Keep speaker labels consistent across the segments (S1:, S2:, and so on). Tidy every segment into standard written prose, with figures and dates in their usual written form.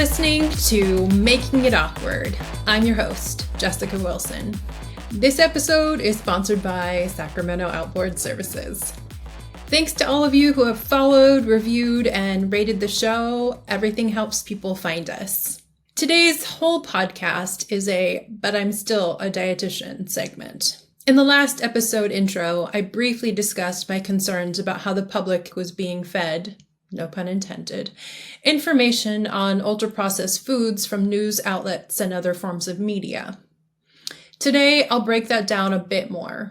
S1: listening to Making It Awkward. I'm your host, Jessica Wilson. This episode is sponsored by Sacramento Outboard Services. Thanks to all of you who have followed, reviewed, and rated the show. Everything helps people find us. Today's whole podcast is a "but I'm still a dietitian" segment. In the last episode intro, I briefly discussed my concerns about how the public was being fed, no pun intended, information on ultra-processed foods from news outlets and other forms of media. Today, I'll break that down a bit more.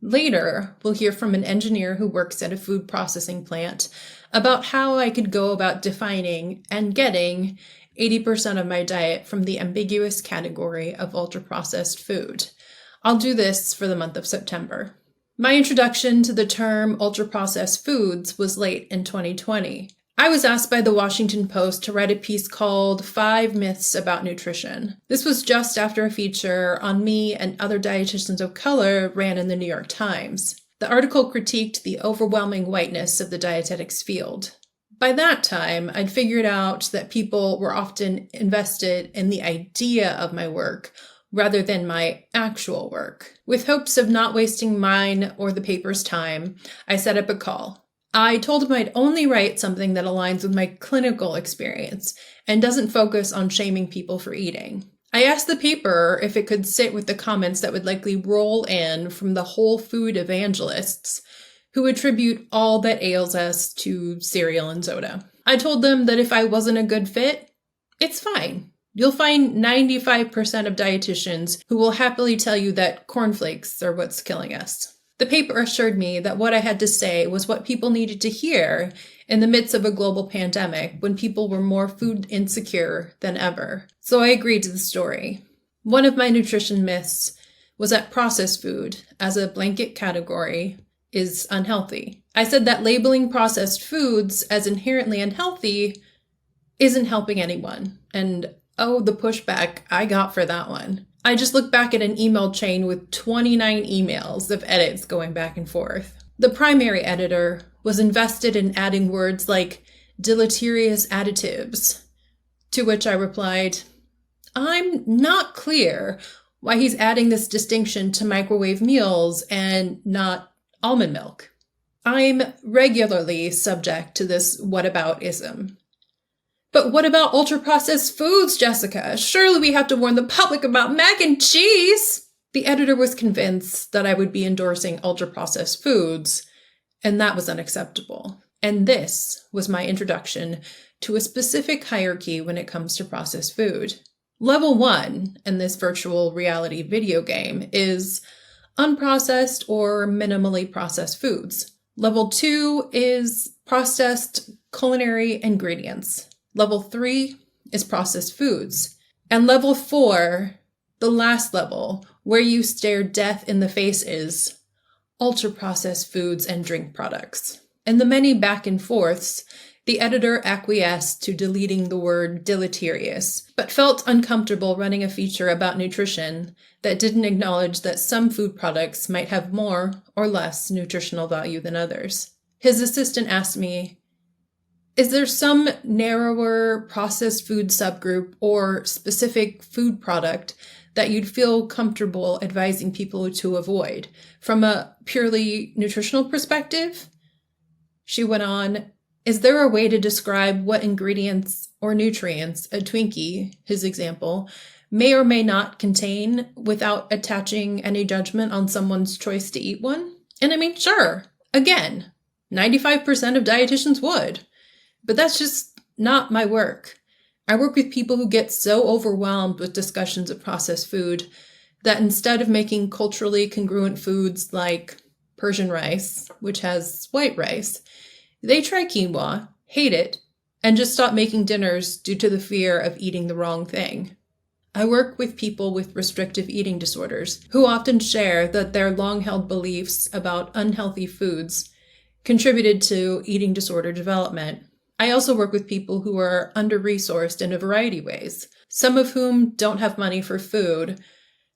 S1: Later, we'll hear from an engineer who works at a food processing plant about how I could go about defining and getting 80% of my diet from the ambiguous category of ultra-processed food. I'll do this for the month of September. My introduction to the term ultra-processed foods was late in 2020. I was asked by the Washington Post to write a piece called 5 Myths About Nutrition. This was just after a feature on me and other dietitians of color ran in the New York Times. The article critiqued the overwhelming whiteness of the dietetics field. By that time, I'd figured out that people were often invested in the idea of my work rather than my actual work. With hopes of not wasting mine or the paper's time, I set up a call. I told him I'd only write something that aligns with my clinical experience and doesn't focus on shaming people for eating. I asked the paper if it could sit with the comments that would likely roll in from the whole food evangelists who attribute all that ails us to cereal and soda. I told them that if I wasn't a good fit, it's fine. You'll find 95% of dietitians who will happily tell you that cornflakes are what's killing us. The paper assured me that what I had to say was what people needed to hear in the midst of a global pandemic when people were more food insecure than ever. So I agreed to the story. One of my nutrition myths was that processed food, as a blanket category, is unhealthy. I said that labeling processed foods as inherently unhealthy isn't helping anyone. And oh, the pushback I got for that one. I just looked back at an email chain with 29 emails of edits going back and forth. The primary editor was invested in adding words like deleterious additives, to which I replied, I'm not clear why he's adding this distinction to microwave meals and not almond milk. I'm regularly subject to this whataboutism. But what about ultra-processed foods, Jessica? Surely we have to warn the public about mac and cheese. The editor was convinced that I would be endorsing ultra-processed foods, and that was unacceptable. And this was my introduction to a specific hierarchy when it comes to processed food. Level 1 in this virtual reality video game is unprocessed or minimally processed foods. Level 2 is processed culinary ingredients. Level 3 is processed foods. And level 4, the last level, where you stare death in the face, is ultra-processed foods and drink products. In the many back and forths, the editor acquiesced to deleting the word deleterious, but felt uncomfortable running a feature about nutrition that didn't acknowledge that some food products might have more or less nutritional value than others. His assistant asked me, is there some narrower processed food subgroup or specific food product that you'd feel comfortable advising people to avoid from a purely nutritional perspective? She went on, is there a way to describe what ingredients or nutrients a Twinkie, his example, may or may not contain without attaching any judgment on someone's choice to eat one? And I mean, sure, again, 95% of dietitians would. But that's just not my work. I work with people who get so overwhelmed with discussions of processed food that instead of making culturally congruent foods like Persian rice, which has white rice, they try quinoa, hate it, and just stop making dinners due to the fear of eating the wrong thing. I work with people with restrictive eating disorders who often share that their long-held beliefs about unhealthy foods contributed to eating disorder development. I also work with people who are under-resourced in a variety of ways, some of whom don't have money for food,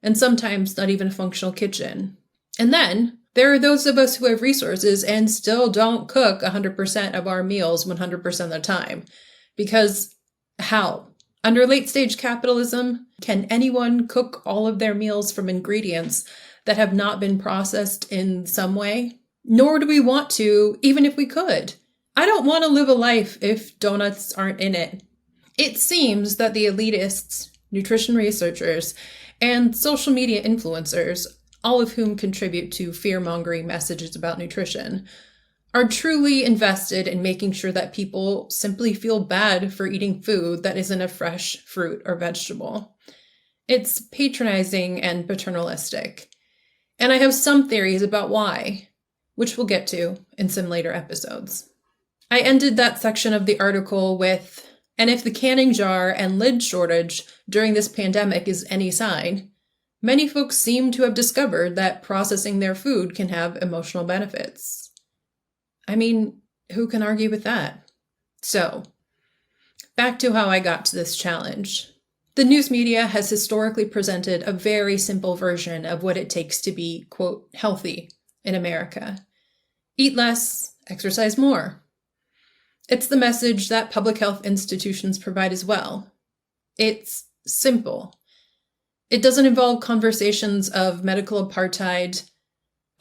S1: and sometimes not even a functional kitchen. And then there are those of us who have resources and still don't cook 100% of our meals 100% of the time. Because how? Under late-stage capitalism, can anyone cook all of their meals from ingredients that have not been processed in some way? Nor do we want to, even if we could. I don't want to live a life if donuts aren't in it. It seems that the elitists, nutrition researchers, and social media influencers, all of whom contribute to fear-mongering messages about nutrition, are truly invested in making sure that people simply feel bad for eating food that isn't a fresh fruit or vegetable. It's patronizing and paternalistic. And I have some theories about why, which we'll get to in some later episodes. I ended that section of the article with, and if the canning jar and lid shortage during this pandemic is any sign, many folks seem to have discovered that processing their food can have emotional benefits. I mean, who can argue with that? So, back to how I got to this challenge. The news media has historically presented a very simple version of what it takes to be, quote, healthy in America. Eat less, exercise more. It's the message that public health institutions provide as well. It's simple. It doesn't involve conversations of medical apartheid,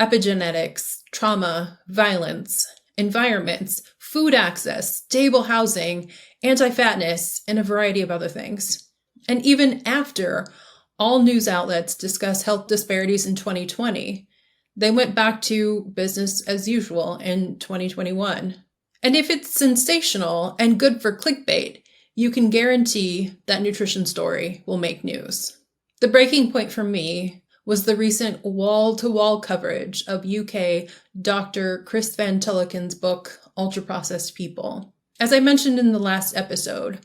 S1: epigenetics, trauma, violence, environments, food access, stable housing, anti-fatness, and a variety of other things. And even after all news outlets discuss health disparities in 2020, they went back to business as usual in 2021. And if it's sensational and good for clickbait, you can guarantee that nutrition story will make news. The breaking point for me was the recent wall-to-wall coverage of UK Dr. Chris Van Tulleken's book, Ultra-Processed People. As I mentioned in the last episode,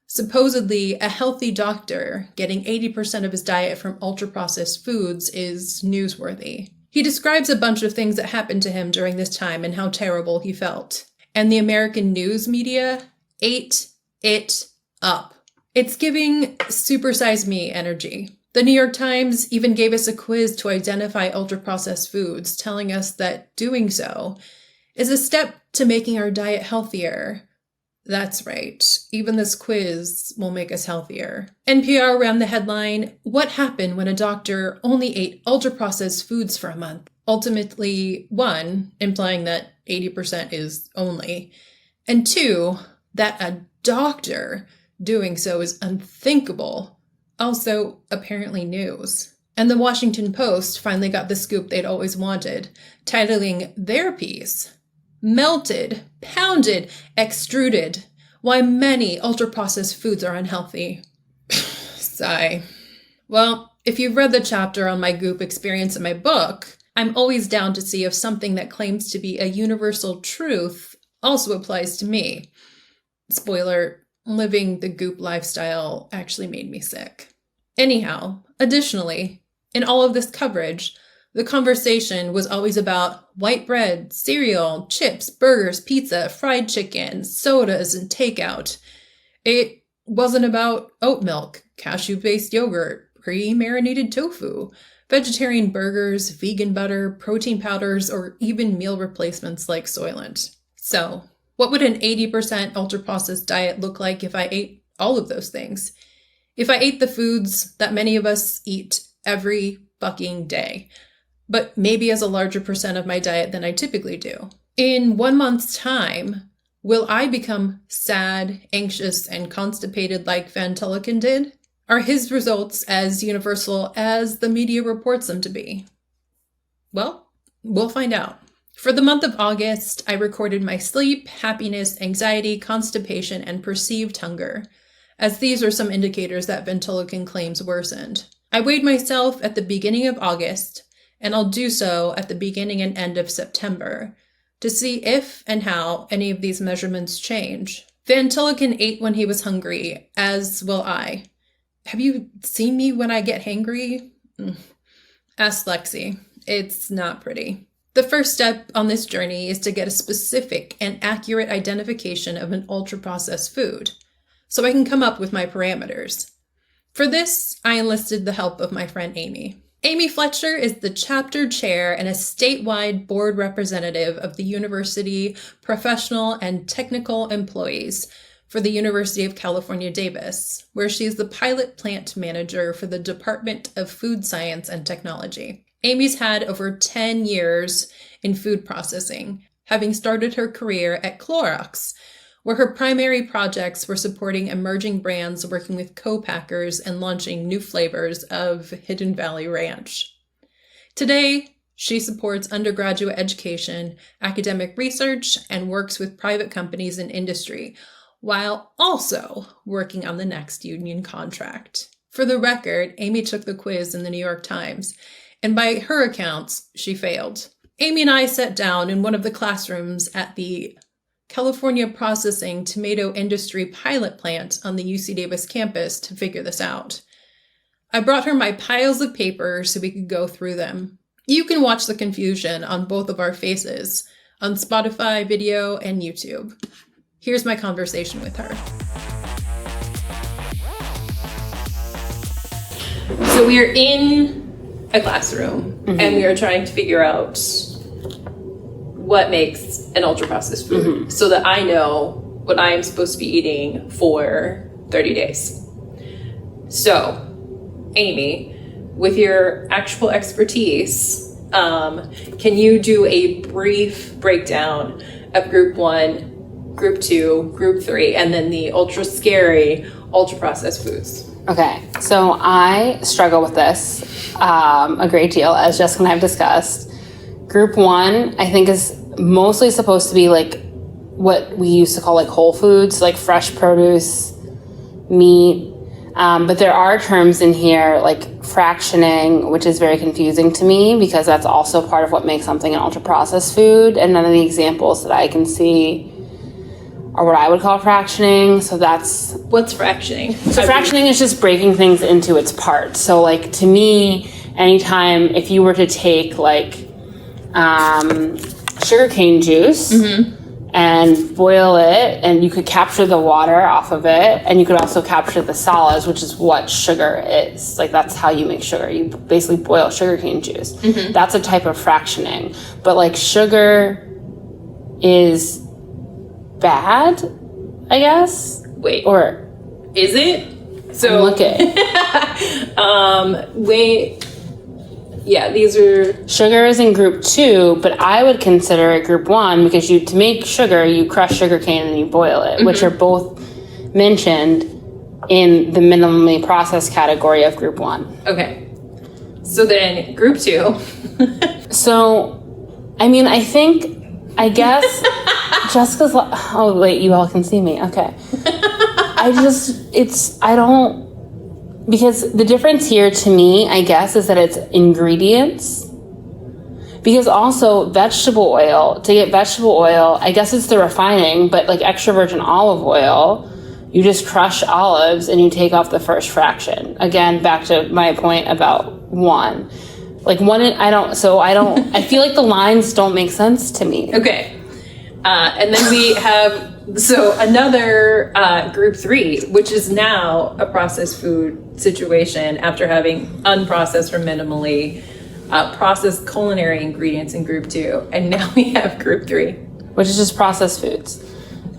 S1: supposedly a healthy doctor getting 80% of his diet from ultra-processed foods is newsworthy. He describes a bunch of things that happened to him during this time and how terrible he felt. And the American news media ate it up. It's giving Super Size Me energy. The New York Times even gave us a quiz to identify ultra-processed foods, telling us that doing so is a step to making our diet healthier. That's right, even this quiz will make us healthier. NPR ran the headline, "What happened when a doctor only ate ultra-processed foods for a month?" Ultimately, one, implying that 80% is only, and two, that a doctor doing so is unthinkable. Also, apparently news. And the Washington Post finally got the scoop they'd always wanted, titling their piece, "Melted, Pounded, Extruded, Why Many Ultra-Processed Foods Are Unhealthy." Sigh. Well, if you've read the chapter on my goop experience in my book, I'm always down to see if something that claims to be a universal truth also applies to me. Spoiler, living the goop lifestyle actually made me sick. Anyhow, additionally, in all of this coverage, the conversation was always about white bread, cereal, chips, burgers, pizza, fried chicken, sodas, and takeout. It wasn't about oat milk, cashew-based yogurt, pre-marinated tofu, vegetarian burgers, vegan butter, protein powders, or even meal replacements like Soylent. So, what would an 80% ultra-processed diet look like if I ate all of those things? If I ate the foods that many of us eat every fucking day, but maybe as a larger percent of my diet than I typically do. In 1 month's time, will I become sad, anxious, and constipated like Van Tulleken did? Are his results as universal as the media reports them to be? Well, we'll find out. For the month of August, I recorded my sleep, happiness, anxiety, constipation, and perceived hunger, as these are some indicators that Van Tulleken claims worsened. I weighed myself at the beginning of August, and I'll do so at the beginning and end of September, to see if and how any of these measurements change. Van Tulleken ate when he was hungry, as will I. Have you seen me when I get hangry? Ask Lexi. It's not pretty. The first step on this journey is to get a specific and accurate identification of an ultra-processed food, so I can come up with my parameters. For this, I enlisted the help of my friend Amy. Amy Fletcher is the chapter chair and a statewide board representative of the University Professional and Technical Employees, for the University of California, Davis, where she is the pilot plant manager for the Department of Food Science and Technology. Amy's had over 10 years in food processing, having started her career at Clorox, where her primary projects were supporting emerging brands working with co-packers and launching new flavors of Hidden Valley Ranch. Today, she supports undergraduate education, academic research, and works with private companies and industry, while also working on the next union contract. For the record, Amy took the quiz in the New York Times, and by her accounts, she failed. Amy and I sat down in one of the classrooms at the California Processing Tomato Industry Pilot Plant on the UC Davis campus to figure this out. I brought her my piles of paper so we could go through them. You can watch the confusion on both of our faces on Spotify video and YouTube. Here's my conversation with her. So we are in a classroom and we are trying to figure out what makes an ultra-processed food so that I know what I am supposed to be eating for 30 days. So, Amy, with your actual expertise, can you do a brief breakdown of group 1, group 2, group 3, and then the ultra scary ultra processed foods?
S2: Okay, so I struggle with this a great deal, as Jessica and I have discussed. Group 1, I think, is mostly supposed to be like what we used to call like whole foods, like fresh produce, meat. But there are terms in here like fractioning, which is very confusing to me because that's also part of what makes something an ultra processed food. And none of the examples that I can see are what I would call fractioning. So that's...
S1: What's fractioning?
S2: So fractioning is just breaking things into its parts. So like to me, anytime if you were to take like sugarcane juice and boil it, and you could capture the water off of it, and you could also capture the solids, which is what sugar is. Like that's how you make sugar. You basically boil sugarcane juice. That's a type of fractioning. But like sugar is bad, I guess.
S1: Wait.
S2: Or
S1: is it? So
S2: look at
S1: wait. Yeah, these are...
S2: Sugar is in group 2, but I would consider it group 1 because to make sugar, you crush sugar cane and you boil it, which are both mentioned in the minimally processed category of group 1.
S1: Okay. So then group 2.
S2: So, I mean, I guess Jessica's like, oh, wait, you all can see me. Okay. Because the difference here to me, I guess, is that it's ingredients. Because also vegetable oil, to get vegetable oil, I guess it's the refining, but like extra virgin olive oil, you just crush olives and you take off the first fraction. Again, back to my point about 1. Like 1, I feel like the lines don't make sense to me.
S1: Okay. And then we have, so another group 3, which is now a processed food situation after having unprocessed or minimally processed culinary ingredients in group 2. And now we have group 3.
S2: Which is just processed foods.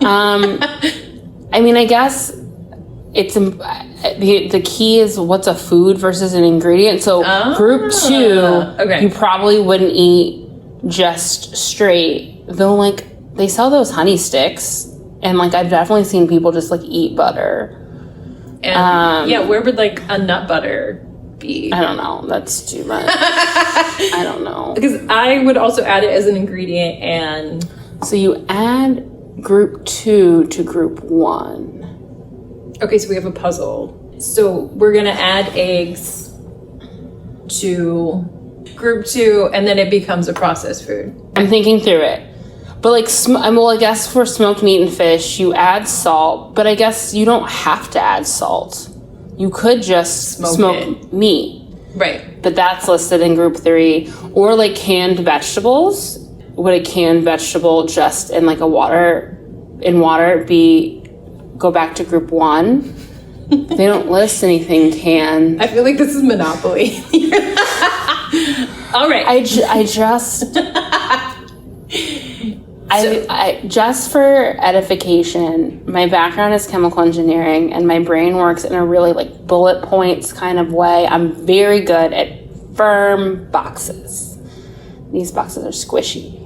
S2: I mean, I guess it's the key is what's a food versus an ingredient. So group 2, you probably wouldn't eat just straight, though like they sell those honey sticks, and like I've definitely seen people just like eat butter.
S1: And yeah, where would like a nut butter be?
S2: I don't know. That's too much. I don't know.
S1: Because I would also add it as an ingredient, and
S2: so you add group 2 to group 1.
S1: Okay, so we have a puzzle. So we're gonna add eggs to group 2, and then it becomes a processed food.
S2: I'm thinking through it. But like, well, I guess for smoked meat and fish, you add salt, but I guess you don't have to add salt. You could just smoke meat.
S1: Right.
S2: But that's listed in group 3. Or like canned vegetables. Would a canned vegetable just in like water go back to group 1? They don't list anything canned.
S1: I feel like this is Monopoly. All right.
S2: I just... I just for edification, my background is chemical engineering and my brain works in a really like bullet points kind of way. I'm very good at firm boxes. These boxes are squishy.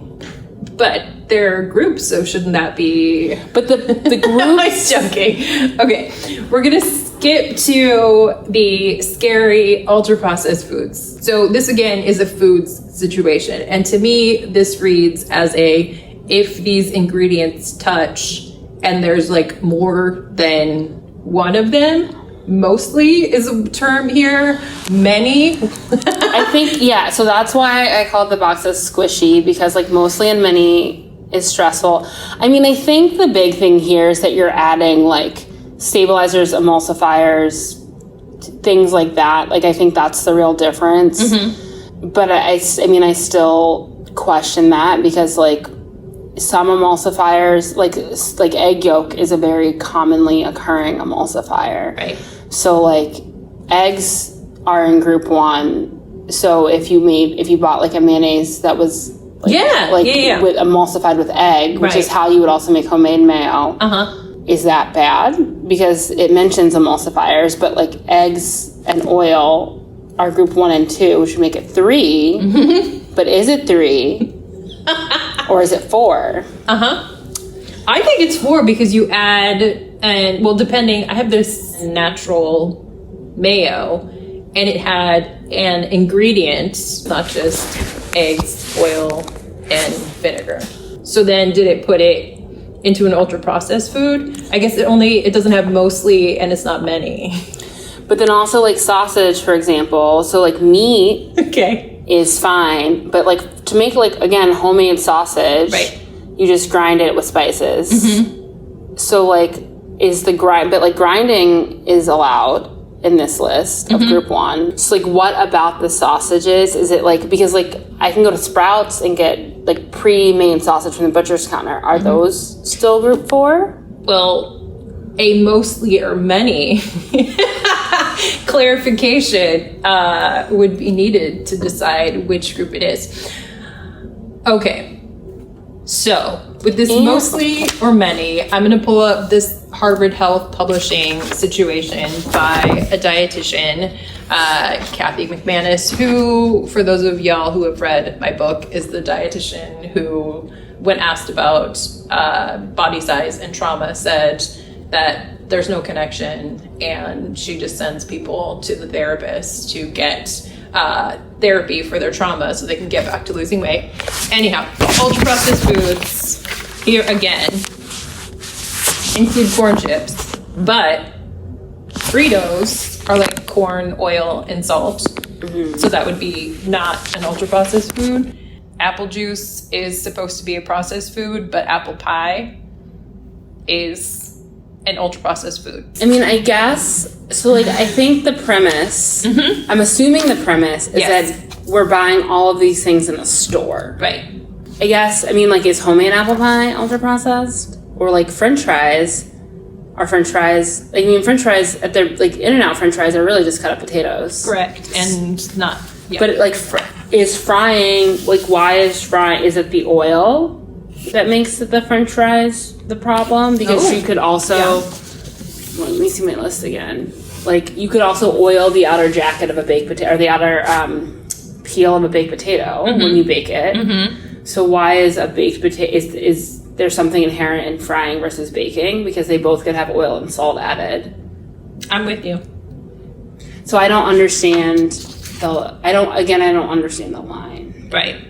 S1: But they're groups, so shouldn't that be...
S2: But the groups...
S1: I'm joking. Okay, we're going to skip to the scary ultra-processed foods. So this, again, is a foods situation. And to me, this reads as if these ingredients touch and there's like more than one of them, mostly is a term here. Many.
S2: I think, yeah, so that's why I called the boxes squishy, because like mostly and many is stressful. I mean, I think the big thing here is that you're adding like stabilizers, emulsifiers, things like that. Like, I think that's the real difference. Mm-hmm. But I mean, I still question that, because like some emulsifiers, like egg yolk is a very commonly occurring emulsifier.
S1: Right.
S2: So like eggs are in group 1. So if you bought like a mayonnaise that was with emulsified with egg, which is how you would also make homemade mayo. Is that bad? Because it mentions emulsifiers, but like eggs and oil are group 1 and 2, which would make it 3. Mm-hmm. But is it 3? Or is it 4?
S1: I think it's 4 because you add, and well, depending, I have this natural mayo, and it had an ingredient, not just eggs, oil, and vinegar. So then did it put it into an ultra processed food? I guess it doesn't have mostly, and it's not many.
S2: But then also like sausage, for example. So like meat is fine, but like to make like, again, homemade sausage, you just grind it with spices. Mm-hmm. So like grinding is allowed in this list of group 1. So like what about the sausages? Is it like, because like I can go to Sprouts and get like pre-made sausage from the butcher's counter. Are those still group 4?
S1: Well, a mostly or many clarification would be needed to decide which group it is. Okay, so with this mostly or many, I'm going to pull up this Harvard Health Publishing situation by a dietitian, Kathy McManus, who, for those of y'all who have read my book, is the dietitian who, when asked about body size and trauma, said that there's no connection, and she just sends people to the therapist to get therapy for their trauma so they can get back to losing weight. Anyhow, ultra-processed foods, here again, include corn chips, but Fritos are like corn, oil, and salt. Mm-hmm. So that would be not an ultra-processed food. Apple juice is supposed to be a processed food, but apple pie is an ultra-processed food.
S2: I mean, I guess, so like, I think the premise, I'm assuming the premise is that we're buying all of these things in a store.
S1: Right.
S2: I guess, I mean, like, is homemade apple pie ultra-processed? Or like french fries, are french fries, like, I mean, french fries at their, like, In-N-Out french fries are really just cut up potatoes.
S1: Correct. And not,
S2: But like, is frying, like, why is frying, is it the oil that makes the french fries the problem? Because you could also, well, let me see my list again. Like, you could also oil the outer jacket of a baked potato, or the outer peel of a baked potato when you bake it. So why is a baked potato, is there something inherent in frying versus baking? Because they both could have oil and salt added.
S1: I'm with you.
S2: So I don't understand I don't understand the line.
S1: Right.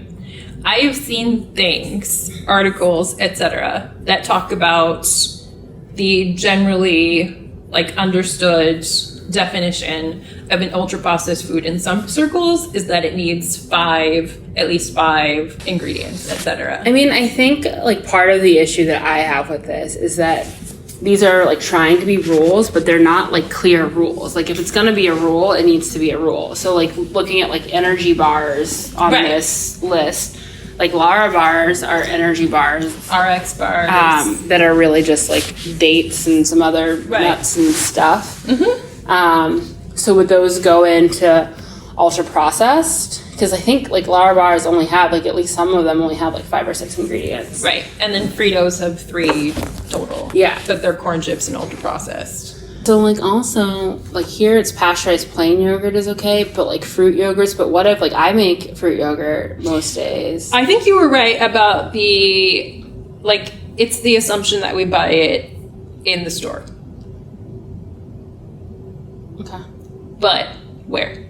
S1: I have seen things, articles, etc., that talk about the generally like understood definition of an ultra-processed food in some circles is that it needs at least five ingredients, etc.
S2: I mean, I think like part of the issue that I have with this is that these are like trying to be rules, but they're not like clear rules. Like if it's going to be a rule, it needs to be a rule. So like looking at like energy bars on this list, like Lara bars are energy bars,
S1: RX bars,
S2: that are really just like dates and some other nuts and stuff. So would those go into ultra processed, because I think like Lara bars only have like, at least some of them only have like 5 or 6 ingredients.
S1: Right. And then Fritos have 3 total.
S2: Yeah.
S1: But they're corn chips and ultra processed.
S2: So like also like here it's pasteurized plain yogurt is okay, but like fruit yogurts, but what if like I make fruit yogurt most days?
S1: I think you were right about the, like, it's the assumption that we buy it in the store.
S2: Okay.
S1: But where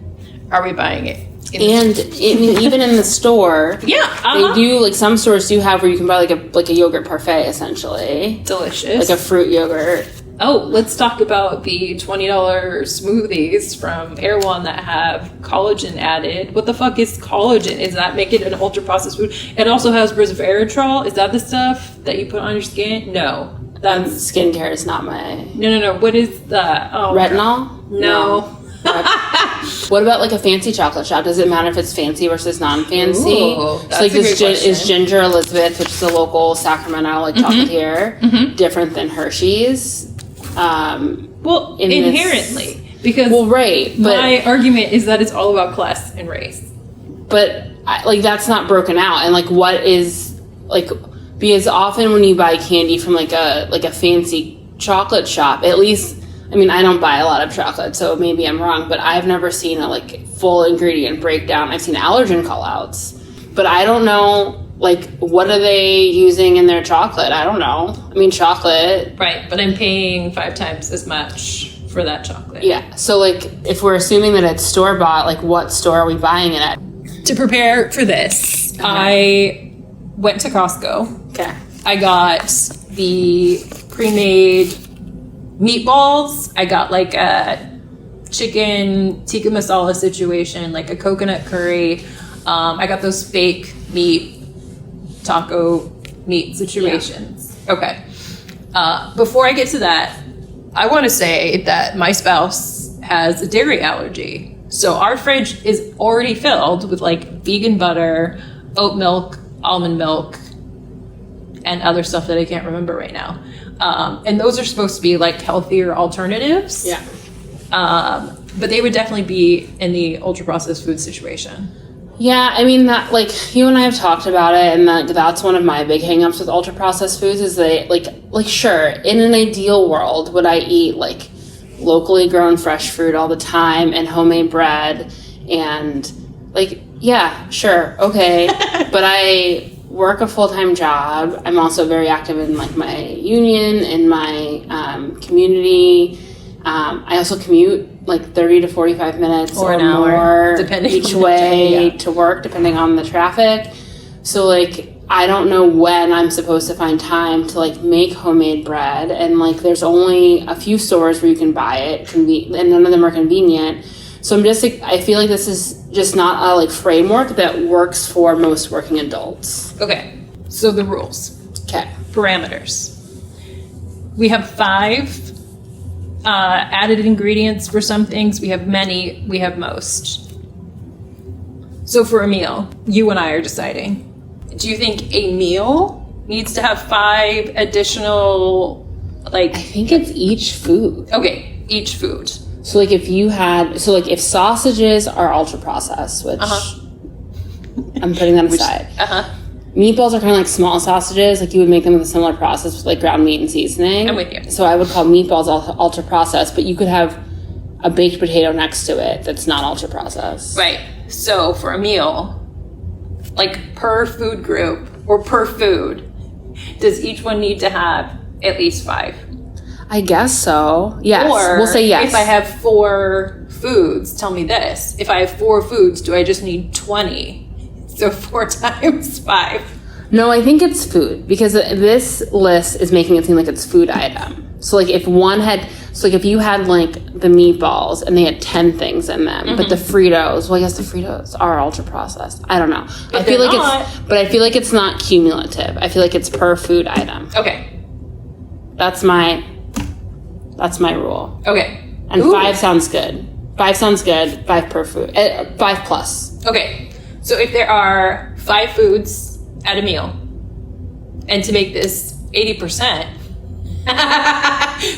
S1: are we buying it?
S2: And I mean, even in the store,
S1: Yeah,
S2: they do, like some stores do have where you can buy like a yogurt parfait essentially,
S1: delicious.
S2: like a fruit yogurt.
S1: Oh, let's talk about the $20 smoothies from Air One that have collagen added. What the fuck is collagen? Is that make it an ultra processed food? It also has resveratrol. Is that the stuff that you put on your skin? No, that's
S2: Skincare is not my
S1: no. What is that? Oh,
S2: retinol.
S1: No.
S2: What about like a fancy chocolate shop? Does it matter if it's fancy versus non-fancy?
S1: Ooh,
S2: So
S1: that's
S2: like
S1: a
S2: this
S1: great question.
S2: is Ginger Elizabeth, which is a local Sacramento like chocolatier, different than Hershey's?
S1: Well,
S2: in this-
S1: inherently, because
S2: Well, right, but
S1: my argument is that it's all about class and race.
S2: like that's not broken out. And like what is like, because often when you buy candy from like a fancy chocolate shop, at least, I mean, I don't buy a lot of chocolate, so maybe I'm wrong, but I've never seen a like full ingredient breakdown. I've seen allergen call outs, but I don't know like what are they using in their chocolate? I don't know. I mean, chocolate.
S1: Right, but I'm paying 5 times as much for that chocolate.
S2: Yeah. So like if we're assuming that it's store bought, like what store are we buying it at?
S1: To prepare for this, I went to Costco.
S2: Okay.
S1: I got the pre-made meatballs. I got like a chicken tikka masala situation, like a coconut curry. I got those fake meat taco meat situations. Yeah. Okay. Before I get to that, I want to say that my spouse has a dairy allergy. So our fridge is already filled with like vegan butter, oat milk, almond milk, and other stuff that I can't remember right now. And those are supposed to be like healthier alternatives.
S2: Yeah.
S1: But they would definitely be in the ultra processed food situation.
S2: Yeah, I mean that like you and I have talked about it, and that's one of my big hangups with ultra processed foods is they like sure, in an ideal world would I eat like locally grown fresh fruit all the time and homemade bread and like yeah, sure, okay. But I work a full-time job. I'm also very active in like my union, in my community. I also commute like 30 to 45 minutes
S1: or
S2: or
S1: an hour,
S2: more
S1: depending
S2: each
S1: on the
S2: way
S1: day, yeah.
S2: to work, depending on the traffic. So like I don't know when I'm supposed to find time to like make homemade bread, and like there's only a few stores where you can buy it, and none of them are convenient. So I'm just like, I feel like this is just not a like framework that works for most working adults.
S1: Okay, so the rules.
S2: Okay.
S1: Parameters. We have 5 added ingredients for some things. We have many, we have most. So for a meal, you and I are deciding. Do you think a meal needs to have 5 additional, like...
S2: I think it's each food.
S1: Okay, each food.
S2: So like if sausages are ultra processed, which I'm putting them aside. Meatballs are kind of like small sausages. Like you would make them with a similar process with like ground meat and seasoning.
S1: I'm with you.
S2: So I would call meatballs ultra processed, but you could have a baked potato next to it that's not ultra processed.
S1: Right. So for a meal, like per food group or per food, does each one need to have at least 5?
S2: I guess so. Yes.
S1: Or
S2: we'll say yes.
S1: If I have 4 foods, tell me this. If I have 4 foods, do I just need 20? So 4 times 5.
S2: No, I think it's food, because this list is making it seem like it's food item. So like if you had like the meatballs and they had 10 things in them, but the Fritos, well I guess the Fritos are ultra processed. I don't know. I feel like it's not cumulative. I feel like it's per food item.
S1: Okay.
S2: That's my rule.
S1: Okay.
S2: And 5 sounds good. 5 sounds good. 5 per food. 5 plus.
S1: Okay. So if there are 5 foods at a meal, and to make this 80%,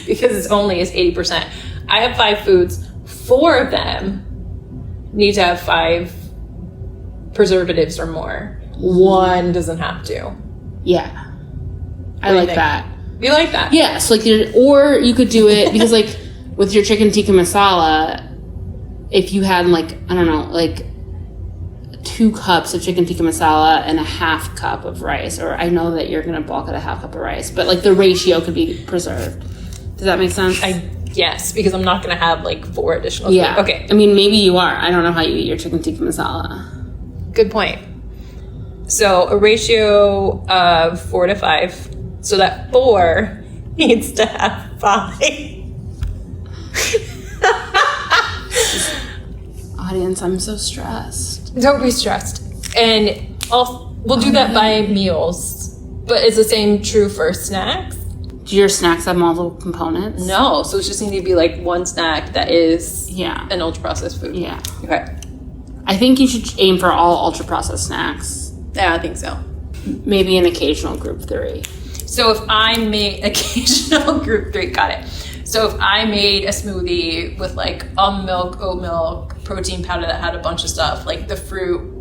S1: because it's only is 80%, I have 5 foods. 4 of them need to have 5 preservatives or more. 1 doesn't have to.
S2: Yeah. I like that.
S1: You like that?
S2: Yeah, so or you could do it, because like with your chicken tikka masala, if you had like, I don't know, like 2 cups of chicken tikka masala and a half cup of rice, or I know that you're going to bulk at a half cup of rice, but like the ratio could be preserved. Does that make sense?
S1: Yes, because I'm not going to have like 4 additional.
S2: Yeah.
S1: Food. Okay.
S2: I mean, maybe you are. I don't know how you eat your chicken tikka masala.
S1: Good point. So a ratio of 4 to 5, so that 4 needs to have 5.
S2: Audience, I'm so stressed.
S1: Don't be stressed. And we'll do that by meals. But is the same true for snacks?
S2: Do your snacks have multiple components?
S1: No. So it's just going to be like one snack that is an ultra-processed food.
S2: Yeah.
S1: Okay.
S2: I think you should aim for all ultra-processed snacks.
S1: Yeah, I think so.
S2: Maybe an occasional group 3.
S1: So if I made occasional group 3, got it. So if I made a smoothie with like almond milk, oat milk, protein powder that had a bunch of stuff, like the fruit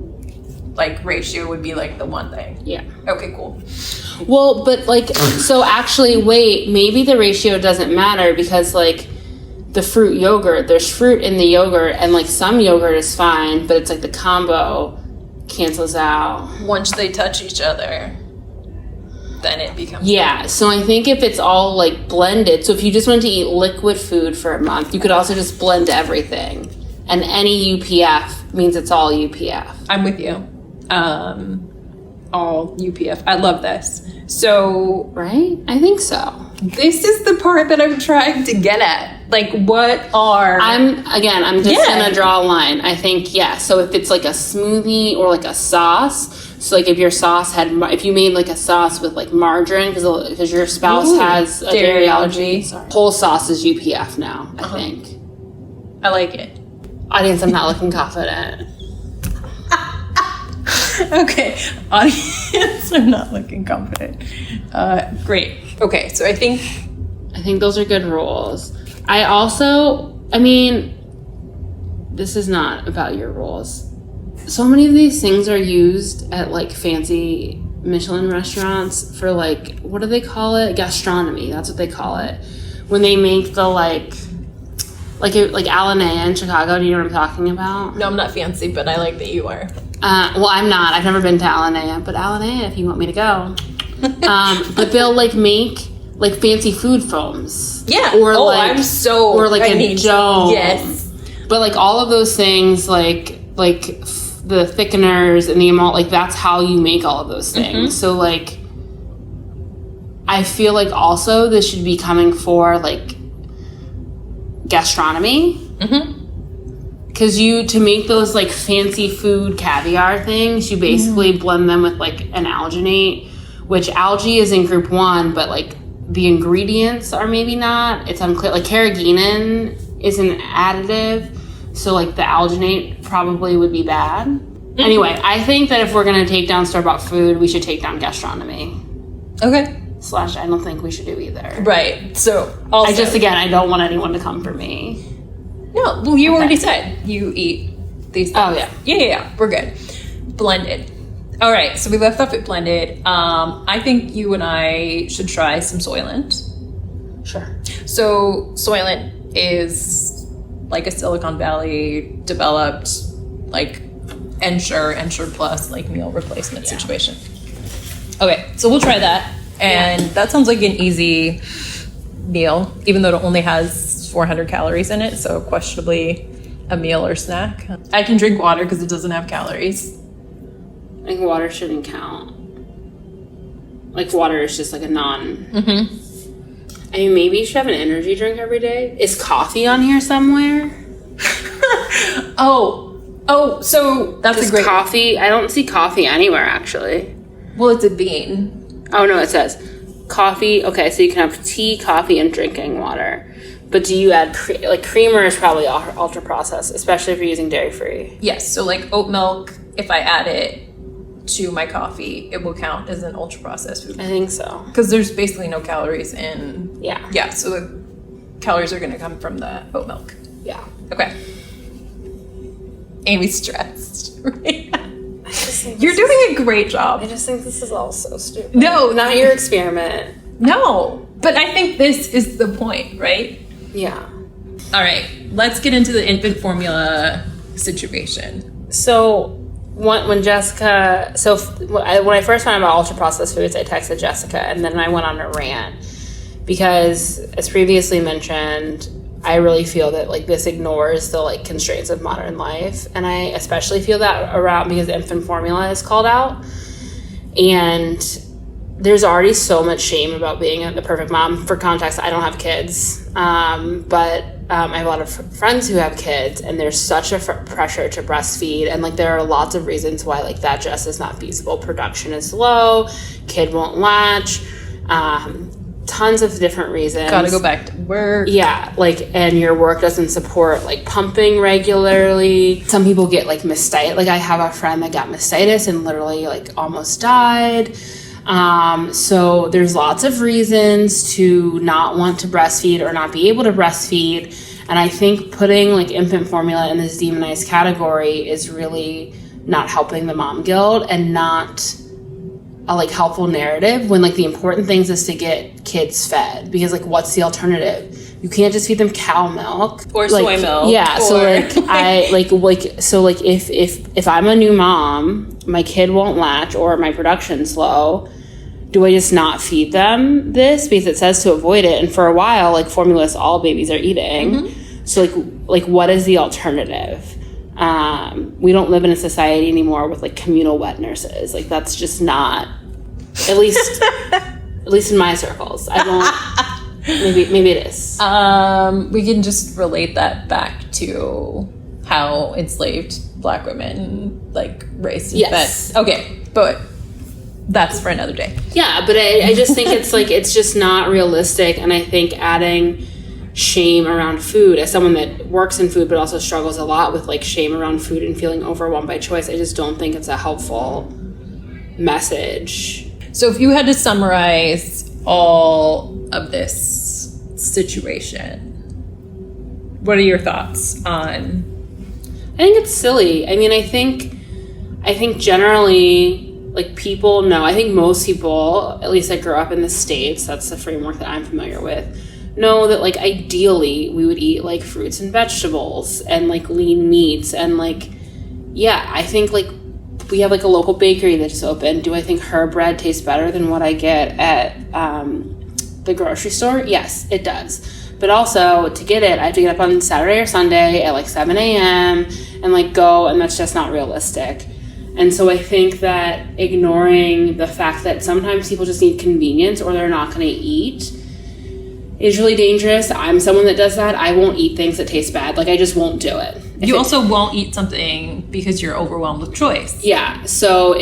S1: like ratio would be like the one thing.
S2: Yeah.
S1: Okay, cool.
S2: Well, but like, so actually, wait, maybe the ratio doesn't matter, because like the fruit yogurt, there's fruit in the yogurt, and like some yogurt is fine, but it's like the combo cancels out.
S1: Once they touch each other, then it becomes...
S2: Yeah, so I think if it's all like blended, so if you just wanted to eat liquid food for a month, you could also just blend everything. And any UPF means it's all UPF.
S1: I'm with you. All UPF. I love this. So...
S2: Right? I think so.
S1: This is the part that I'm trying to get at. Like, what are...
S2: I'm just gonna draw a line. I think, so if it's like a smoothie or like a sauce, so like if your sauce had, if you made like a sauce with like margarine, because your spouse has a dairy allergy, whole sauce is UPF now, I think.
S1: I like it.
S2: Audience, I'm not looking confident.
S1: Okay, audience, I'm not looking confident. Great. Okay, so I think
S2: those are good rules. I mean, this is not about your rules. So many of these things are used at like fancy Michelin restaurants for like, what do they call it? Gastronomy. That's what they call it. When they make the like Alanea in Chicago. Do you know what I'm talking about?
S1: No, I'm not fancy, but I like that you are.
S2: Well, I'm not. I've never been to Alanea, but Alanea, if you want me to go. But they'll like make like fancy food foams.
S1: Yeah.
S2: Or
S1: or
S2: like a dome.
S1: Yes.
S2: But like all of those things, like the thickeners and the amount, like that's how you make all of those things. Mm-hmm. So like, I feel like also this should be coming for like gastronomy. Mm-hmm. Because to make those like fancy food caviar things, you basically blend them with like an alginate, which algae is in group 1, but like the ingredients are maybe not. It's unclear. Like carrageenan is an additive, so like the alginate probably would be bad. Mm-hmm. Anyway, I think that if we're going to take down store-bought food, we should take down gastronomy.
S1: Okay.
S2: / I don't think we should do either.
S1: Right. So also,
S2: I don't want anyone to come for me.
S1: No, well, you already said you eat these things.
S2: Oh, yeah.
S1: Yeah. We're good. Blended. All right, so we left off at blended. I think you and I should try some Soylent.
S2: Sure.
S1: So Soylent is like a Silicon Valley developed like Ensure Plus like meal replacement situation. Okay, so we'll try that. And that sounds like an easy meal, even though it only has 400 calories in it, so questionably a meal or snack. I can drink water because it doesn't have calories.
S2: I think water shouldn't count. Like water is just like a non. Mm-hmm. I mean, maybe you should have an energy drink every day. Is coffee on here somewhere? So that's a great coffee. I don't see coffee anywhere actually.
S1: Well, it's a bean.
S2: Oh no, it says coffee. Okay, so you can have tea, coffee, and drinking water. But do you add creamer is probably ultra processed, especially if you're using dairy free.
S1: Yes, so like oat milk, if I add it to my coffee, it will count as an ultra processed food.
S2: I think so.
S1: Because there's basically no calories in.
S2: Yeah.
S1: Yeah, so the calories are going to come from the oat milk.
S2: Yeah.
S1: Okay. Amy's stressed.
S2: You're
S1: doing a great job.
S2: I just think this is all so stupid.
S1: No.
S2: Not your experiment.
S1: No. But I think this is the point, right?
S2: Yeah.
S1: All right. Let's get into the infant formula situation.
S2: So when Jessica... So when I first found out about ultra-processed foods, I texted Jessica, and then I went on a rant. Because, as previously mentioned, I really feel that like this ignores the like constraints of modern life, and I especially feel that around because infant formula is called out, and there's already so much shame about being the perfect mom. For context, I don't have kids, but I have a lot of friends who have kids, and there's such a pressure to breastfeed, and like there are lots of reasons why like that just is not feasible. Production is low, kid won't latch. Tons of different reasons.
S1: Gotta go back to work.
S2: Yeah, like, and your work doesn't support like pumping regularly. Some people get like mastitis. Like I have a friend that got mastitis and literally like almost died. So there's lots of reasons to not want to breastfeed or not be able to breastfeed. And I think putting like infant formula in this demonized category is really not helping the mom guild and not a like helpful narrative when like the important things is to get kids fed, because like what's the alternative? You can't just feed them cow milk
S1: or
S2: like,
S1: soy milk.
S2: Yeah, so like I so if I'm a new mom, my kid won't latch or my production's low, do I just not feed them this because it says to avoid it? And for a while, like formula is all babies are eating. Mm-hmm. So like what is the alternative? We don't live in a society anymore with like communal wet nurses. Like that's just not, at least in my circles. I don't. Maybe it is.
S1: We can just relate that back to how enslaved Black women like raised and fed. Okay, but that's for another day.
S2: Yeah, but I just think it's like it's just not realistic, and I think adding shame around food, as someone that works in food but also struggles a lot with like shame around food and feeling overwhelmed by choice, I just don't think it's a helpful message.
S1: So if you had to summarize all of this situation, what are your thoughts on?
S2: I think it's silly. I mean, I think generally like people know, I think most people, at least that grew up in the States, that's the framework that I'm familiar with, know that like ideally we would eat like fruits and vegetables and like lean meats and like, yeah, I think like we have like a local bakery that just opened. Do I think her bread tastes better than what I get at the grocery store? Yes, it does. But also to get it, I have to get up on Saturday or Sunday at like 7 a.m. and like go, and that's just not realistic. And so I think that ignoring the fact that sometimes people just need convenience or they're not going to eat is really dangerous. I'm someone that does that. I won't eat things that taste bad. Like I just won't do it.
S1: You also won't eat something because you're overwhelmed with choice.
S2: Yeah. So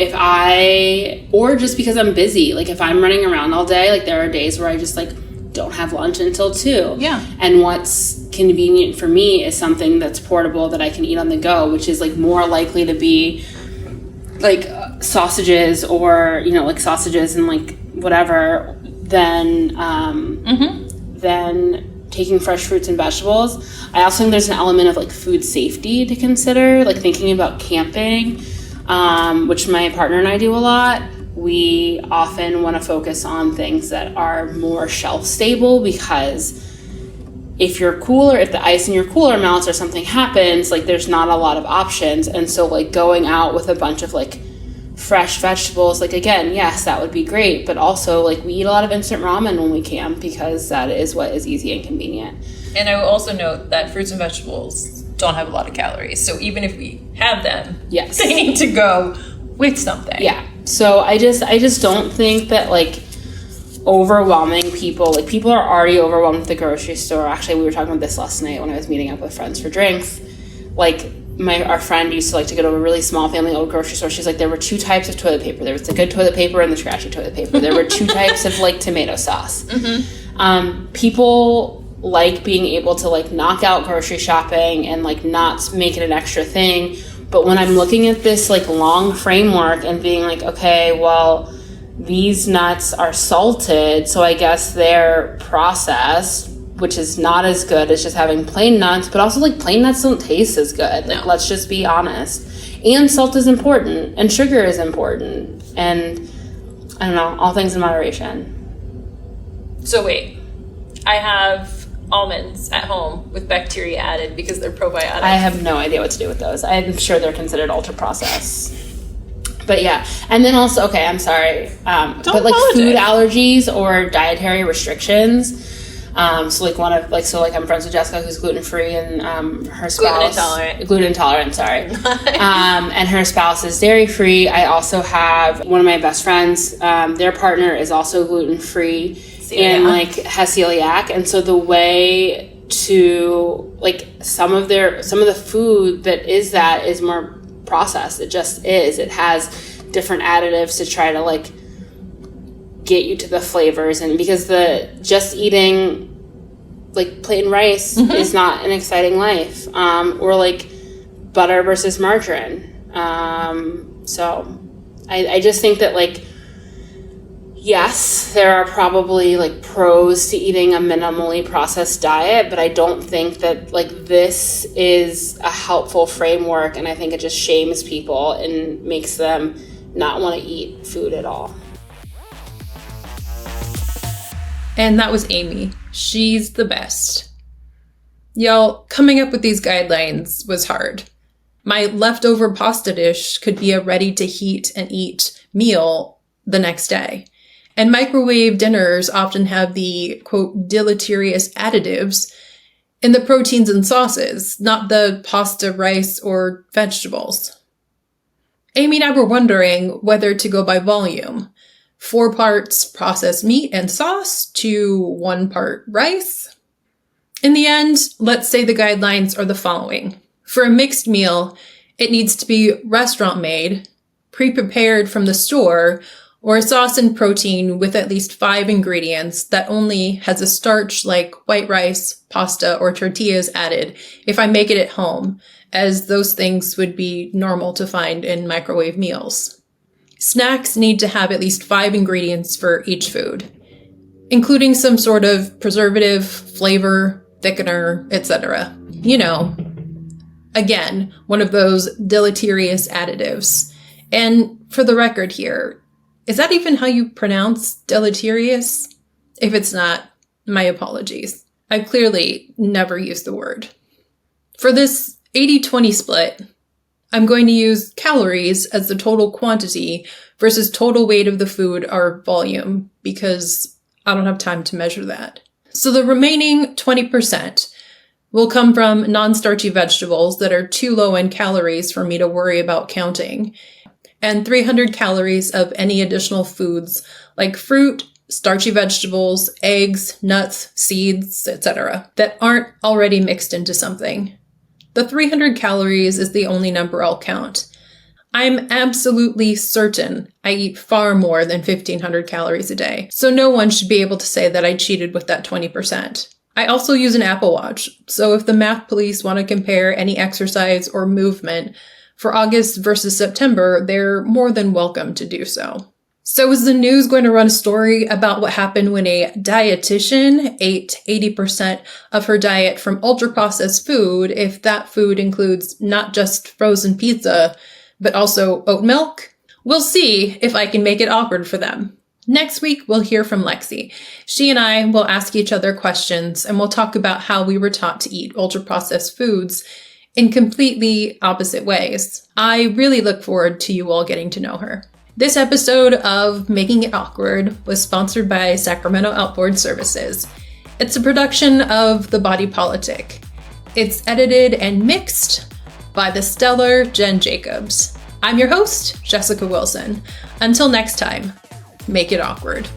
S2: or just because I'm busy, like if I'm running around all day, like there are days where I just like don't have lunch until 2.
S1: Yeah.
S2: And what's convenient for me is something that's portable that I can eat on the go, which is like more likely to be like sausages or, you know, like sausages and like whatever than taking fresh fruits and vegetables. I also think there's an element of like food safety to consider, like thinking about camping, which my partner and I do a lot. We often want to focus on things that are more shelf stable, because if the ice in your cooler melts or something happens, like there's not a lot of options. And so like going out with a bunch of like fresh vegetables, like again, yes, that would be great, but also like we eat a lot of instant ramen when we camp because that is what is easy and convenient.
S1: And I will also note that fruits and vegetables don't have a lot of calories, so even if we have them,
S2: yes,
S1: they need to go with something.
S2: Yeah. So I just don't think that like overwhelming people, like people are already overwhelmed at the grocery store. Actually, we were talking about this last night when I was meeting up with friends for drinks. Like our friend used to like to go to a really small family old grocery store. She's like, there were 2 types of toilet paper. There was the good toilet paper and the scratchy toilet paper. There were 2 types of like tomato sauce. Mm-hmm. People like being able to like knock out grocery shopping and like not make it an extra thing. But when I'm looking at this like long framework and being like, okay, well, these nuts are salted, so I guess they're processed, which is not as good as just having plain nuts, but also like plain nuts don't taste as good. Like, let's just be honest. And salt is important, and sugar is important, and I don't know, all things in moderation.
S3: So wait, I have almonds at home with bacteria added because they're probiotic.
S2: I have no idea what to do with those. I'm sure they're considered ultra processed. But yeah, and then also, okay, I'm sorry, but like
S3: apologize.
S2: Food allergies or dietary restrictions. So like I'm friends with Jessica, who's gluten-free, and her spouse gluten intolerant, sorry. And her spouse is dairy-free. I also have one of my best friends, their partner is also gluten-free and like has celiac. And so the way to like some of the food that is more processed. It just is. It has different additives to try to like get you to the flavors, and because just eating like plain rice is not an exciting life, or like butter versus margarine. So I just think that like, yes, there are probably like pros to eating a minimally processed diet, but I don't think that like this is a helpful framework, and I think it just shames people and makes them not want to eat food at all.
S1: And that was Amy. She's the best. Y'all, coming up with these guidelines was hard. My leftover pasta dish could be a ready-to-heat and eat meal the next day. And microwave dinners often have the, quote, deleterious additives in the proteins and sauces, not the pasta, rice, or vegetables. Amy and I were wondering whether to go by volume. 4 parts processed meat and sauce to 1 part rice. In the end, let's say the guidelines are the following. For a mixed meal, it needs to be restaurant-made, pre-prepared from the store, or a sauce and protein with at least 5 ingredients that only has a starch like white rice, pasta, or tortillas added if I make it at home, as those things would be normal to find in microwave meals. Snacks need to have at least 5 ingredients for each food, including some sort of preservative, flavor, thickener, etc. You know, again, one of those deleterious additives. And for the record here, is that even how you pronounce deleterious? If it's not, my apologies. I've clearly never used the word. For this 80-20 split, I'm going to use calories as the total quantity versus total weight of the food or volume, because I don't have time to measure that. So the remaining 20% will come from non-starchy vegetables that are too low in calories for me to worry about counting, and 300 calories of any additional foods like fruit, starchy vegetables, eggs, nuts, seeds, etc. that aren't already mixed into something. The 300 calories is the only number I'll count. I'm absolutely certain I eat far more than 1,500 calories a day, so no one should be able to say that I cheated with that 20%. I also use an Apple Watch, so if the math police want to compare any exercise or movement for August versus September, they're more than welcome to do so. So is the news going to run a story about what happened when a dietitian ate 80% of her diet from ultra-processed food if that food includes not just frozen pizza, but also oat milk? We'll see if I can make it awkward for them. Next week, we'll hear from Lexi. She and I will ask each other questions, and we'll talk about how we were taught to eat ultra-processed foods in completely opposite ways. I really look forward to you all getting to know her. This episode of Making It Awkward was sponsored by Sacramento Outboard Services. It's a production of The Body Politic. It's edited and mixed by the stellar Jen Jacobs. I'm your host, Jessica Wilson. Until next time, make it awkward.